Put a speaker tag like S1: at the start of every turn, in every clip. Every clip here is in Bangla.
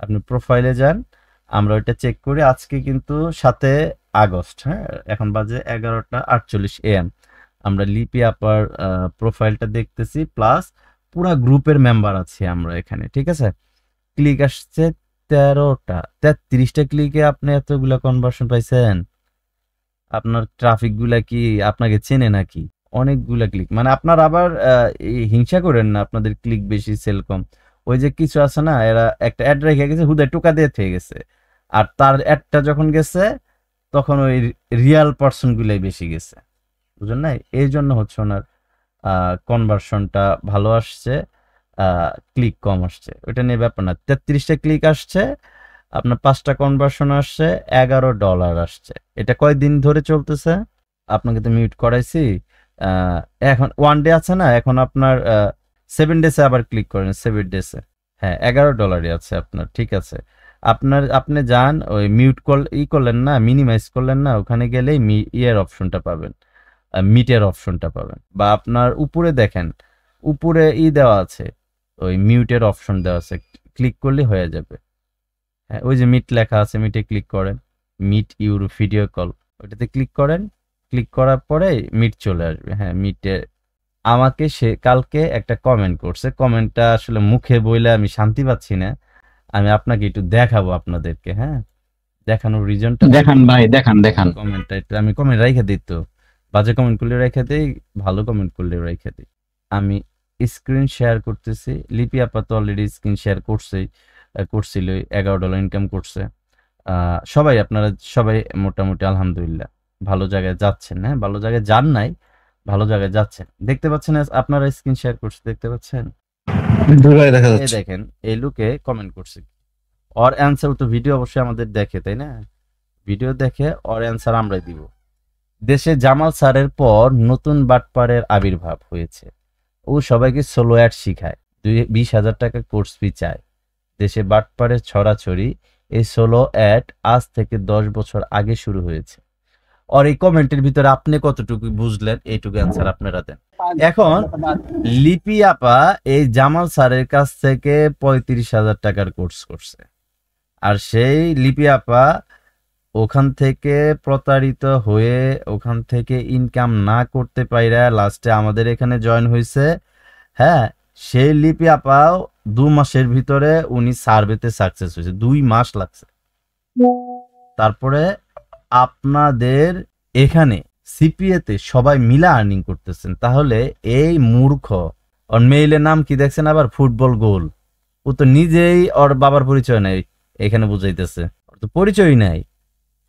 S1: আপনি প্রোফাইলে যান, আমরা ওইটা চেক করি। আজকে কিন্তু 7 আগস্ট, হ্যাঁ, এখন বাজে 11টা 48 AM। আমরা লিপি আপার প্রোফাইলটা দেখতেছি, প্লাস পুরা গ্রুপের মেম্বার আছি আমরা এখানে, ঠিক আছে। ক্লিক আসছে 13টা 33টা ক্লিকে আপনি এতগুলা কনভার্সন পাইছেন। আপনার ট্রাফিক গুলা কি আপনাকে চেনে নাকি? অনেকগুলা ক্লিক, মানে আপনার আবার হিংসা করেন না আপনাদের ক্লিক বেশি সেল কম। ওই যে কিছু আছে না, এরা একটা অ্যাড রেখে গেছে, হুদায় টোকা দিয়ে থেকে গেছে, আর তার অ্যাডটা যখন গেছে তখন ওই রিয়াল পার্সন গুলাই বেশি গেছে, বুঝলেন না? এই জন্য হচ্ছে ওনার কনভার্সনটা ভালো আসছে, ক্লিক কম আসছে, ওইটা নিয়ে ব্যাপার না। 33টা ক্লিক আসছে, আপনার 5টা কনভার্সন আসছে, $11 আসছে। এটা কয়দিন ধরে চলতেছে? আপনাকে তো মিউট করাইছি। এখন 1 ডে আছে না, এখন আপনার 7 ডেসে আবার ক্লিক করেন, 7 ডেসে। হ্যাঁ, $11 আছে আপনার, ঠিক আছে। আপনি যান, ওই মিউট করলেন না, মিনিমাইজ করলেন না, ওখানে গেলেই ইয়ের অপশনটা পাবেন, মিটের অপশনটা পাবেন। বা আপনার উপরে দেখেন, উপরে দেওয়া আছে, ওই মিউটের অপশন দেওয়া আছে, ক্লিক করলে হয়ে যাবে। হ্যাঁ, ওই যে মিট লেখা আছে, মিটে ক্লিক করেন, মিট ইউর ভিডিও কল, ওইটাতে ক্লিক করেন। ক্লিক করার পরে মিট চলে আসবে। হ্যাঁ, মিটে আমাকে সে কালকে একটা কমেন্ট করছে, কমেন্টটা আসলে মুখে বইলে আমি শান্তি পাচ্ছি না, আমি আপনাকে একটু দেখাবো আপনাদেরকে। হ্যাঁ, দেখানোর রিজনটা,
S2: দেখান ভাই, দেখান দেখান।
S1: কমেন্টটা একটু আমি কমেন্ট রাইখা দিই তো, বাজে কমেন্ট করলে রাইখা দিই, ভালো কমেন্ট করলে রাইখা দিই। আমি স্ক্রিন শেয়ার করতেছি। লিপি আপা তো অলরেডি স্ক্রিন শেয়ার করছিল, $11 ইনকাম করছে। সবাই আপনারা সবাই মোটামুটি আলহামদুলিল্লাহ ভালো জায়গায় যাচ্ছেন। হ্যাঁ, ভালো জায়গায় যান নাই, ভালো জায়গায় যাচ্ছেন, দেখতে পাচ্ছেন। আপনারা স্ক্রিন শেয়ার করছে, দেখতে পাচ্ছেন।
S2: দেখা
S1: এই
S2: যাচ্ছে।
S1: দেখেন, এই লুকে কমেন্ট করছে, ওর অ্যান্সার তো ভিডিও অবশ্যই আমাদের দেখে, তাই না? ভিডিও দেখে ওর অ্যান্সার আমরাই দিব। দেশে জামাল স্যারের পর নতুন বাটপারের আবির্ভাব হয়েছে। ও সবাইকে সোলো অ্যাড শিখায়, 20,000 টাকা কোর্স ফি চায়। দেশে বাটপারের ছড়াছড়ি। এই সোলো অ্যাড আজ থেকে 10 বছর আগে শুরু হয়েছে। আর এই কমেন্টের ভিতরে আপনি কতটুকু বুঝলেন, এইটুকু অ্যান্সার আপনারা দেন। এখন লিপি আপা এই জামাল স্যারের কাছ থেকে 35,000 টাকার কোর্স করছে, আর সেই লিপি আপা ওখান থেকে প্রতারিত হয়ে, ওখান থেকে ইনকাম না করতে পাইরা লাস্টে আমাদের এখানে জয়েন হয়েছে। হ্যাঁ, সেই লিপি আপাও 2 মাসের ভিতরে উনি সার্ভেতে সাকসেস হয়েছে, 2 মাস লাগছে। তারপরে আপনাদের এখানে সিপিএতে সবাই মিলে আর্নিং করতেছেন, তাহলে এই মূর্খ, ওর মেইলের নাম কি দেখছেন আবার, ফুটবল গোল। ও তো নিজেই ওর বাবার পরিচয় নেই, এখানে বুঝাইতেছে ওর তো পরিচয়ই নাই।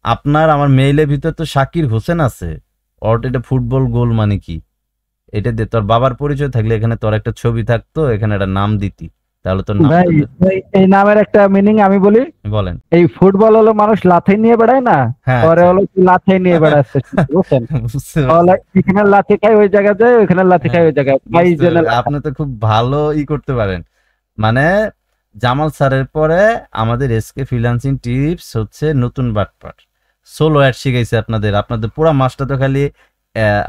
S1: আপনার আমার মেইলের ভিতর তো শাকির হোসেন আছে, ওর এটা ফুটবল গোল মানে কি? এটা দিয়ে তোর বাবার পরিচয় থাকলে এখানে তোর একটা ছবি থাকতো, এখানে একটা নাম দিতি, তাহলে তোর নাম।
S3: ভাই এই নামের একটা মিনিং আমি বলি।
S1: বলেন।
S3: এই ফুটবল হলো মানুষ লাথি নিয়ে বেড়ায় না,
S1: হ্যাঁ,
S3: পরে
S1: আচ্ছা।
S3: হলো লাথি নিয়ে বেড়াচ্ছে, বুঝছেন?
S1: বুঝতে
S3: তাহলে
S1: পারছি।
S3: এখানে লাথি খাই ওই জায়গায় যায়, ওইখানে লাথি খাই
S1: হ্যাঁ,
S3: ওই জায়গায়, ভাই
S1: বুঝতে
S3: জেনে
S1: পারছি। আপনি তো খুব ভালো করতে পারেন। মানে জামাল স্যারের পরে আমাদের এসকে ফ্রিল্যান্সিং টিপস হচ্ছে নতুন বাটপার, সোলো অ্যাড শিখাইছে আপনাদের। আপনাদের পুরো মাসটা তো খালি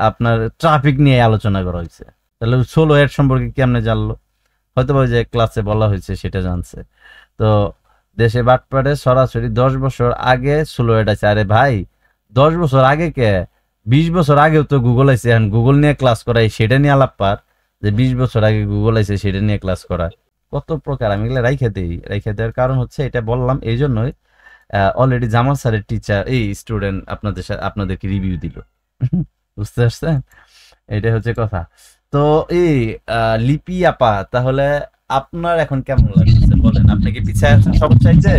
S1: আপনার ট্রাফিক নিয়ে আলোচনা করা হয়েছে, তাহলে সোলো অ্যাড সম্পর্কে কেমনে জানলো? হয়তো ওই যে ক্লাসে বলা হয়েছে সেটা জানছে। তো দেশে বাটপারে সরাসরি 10 বছর আগে সোলো অ্যাড আছে। আরে ভাই, 10 বছর আগে কে, 20 বছর আগেও তো গুগল আছে, এখন গুগল নিয়ে ক্লাস করাই, সেটা নিয়ে আলাপ পার, যে 20 বছর আগে গুগল আছে সেটা নিয়ে ক্লাস করা। কত প্রকার, আমি এগুলো রাইখে দেওয়ার কারণ হচ্ছে, এটা বললাম এই জন্যই, অলরেডি জামাল স্যারের টিচার এই স্টুডেন্ট আপনাদেরকে রিভিউ দিল। বুঝতে পারছেন, এটা হচ্ছে কথা। তো এই লিপি আপা, তাহলে আপনার এখন কেমন লাগছে বলেন? আপনি কি পিছিয়ে আছেন সব চাইতে?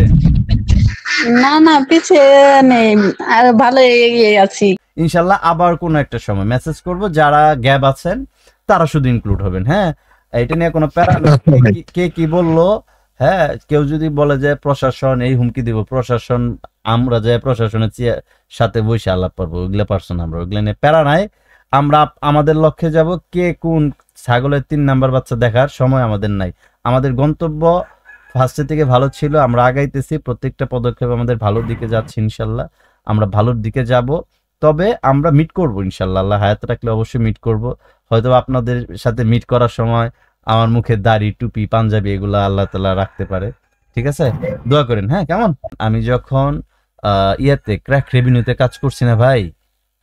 S4: না না, পিছিয়ে নেই, আর ভালো এগিয়ে আছি।
S1: ইনশাল্লাহ আবার কোনো একটা সময় মেসেজ করব, যারা গ্যাপ আছেন তারা শুধু ইনক্লুড হবেন। হ্যাঁ, এটা নিয়ে কোনো প্যারা নেই। কে কি বললো, হ্যাঁ, কেউ যদি বলে যে প্রশাসন এই হুমকি দিব, প্রশাসন, আমরা যে প্রশাসনের সাথে বসে আলাপ পারবো, ওইগুলো পারছেন, আমরা ওইগুলো নিয়ে প্যারা নাই। আমরা আমাদের লক্ষ্যে যাব, কে কোন ছাগলের 3 নাম্বার বাচ্চা দেখার সময় আমাদের নাই। আমাদের গন্তব্য ফার্স্টের থেকে ভালো ছিল, আমরা আগাইতেছি, প্রত্যেকটা পদক্ষেপ আমাদের ভালোর দিকে যাচ্ছে। ইনশাল্লাহ আমরা ভালোর দিকে যাব। তবে আমরা মিট করব ইনশাল্লাহ, আল্লাহ হায়াত রাখলে অবশ্যই মিট করব। হয়তো আপনাদের সাথে মিট করার সময় আমার মুখে দাড়ি, টুপি, পাঞ্জাবি এগুলা আল্লাহ তাআলা রাখতে পারে, ঠিক আছে, দোয়া করেন, হ্যাঁ কেমন। আমি যখন ইয়াতে ক্র্যাক রেভিনিউতে কাজ করছি না ভাই,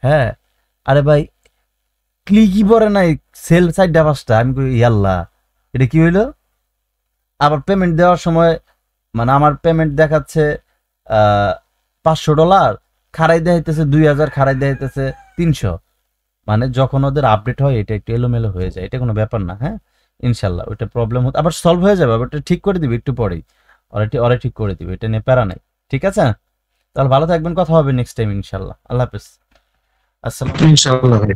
S1: হ্যাঁ আরে ভাই ক্লিকই পরে নাই, সেল সাইড পাঁচটা, আমি কই ইয়াল্লাহ এটা কি হইলো। আবার পেমেন্ট দেওয়ার সময় মানে আমার পেমেন্ট দেখাচ্ছে $500, খাড়াই দেখাইতেছে 2000, খাড়াই দেখাইতেছে 300। মানে যখন ওদের আপডেট হয় এটা একটু এলোমেলো হয়ে যায়, এটা কোনো ব্যাপার না, হ্যাঁ ইনশাল্লাহ ওইটা প্রবলেম হতো আবার সলভ হয়ে যাবে, আবার ওটা ঠিক করে দিবি একটু পরেই, ওরা ঠিক করে দিবে, এটা নিয়ে প্যারা নাই, ঠিক আছে। তাহলে ভালো থাকবেন, কথা হবে নেক্সট টাইম ইনশাল্লাহ। আল্লাহ হাফেজ, আসসালাম।
S2: ইনশাআল্লাহ ভাই।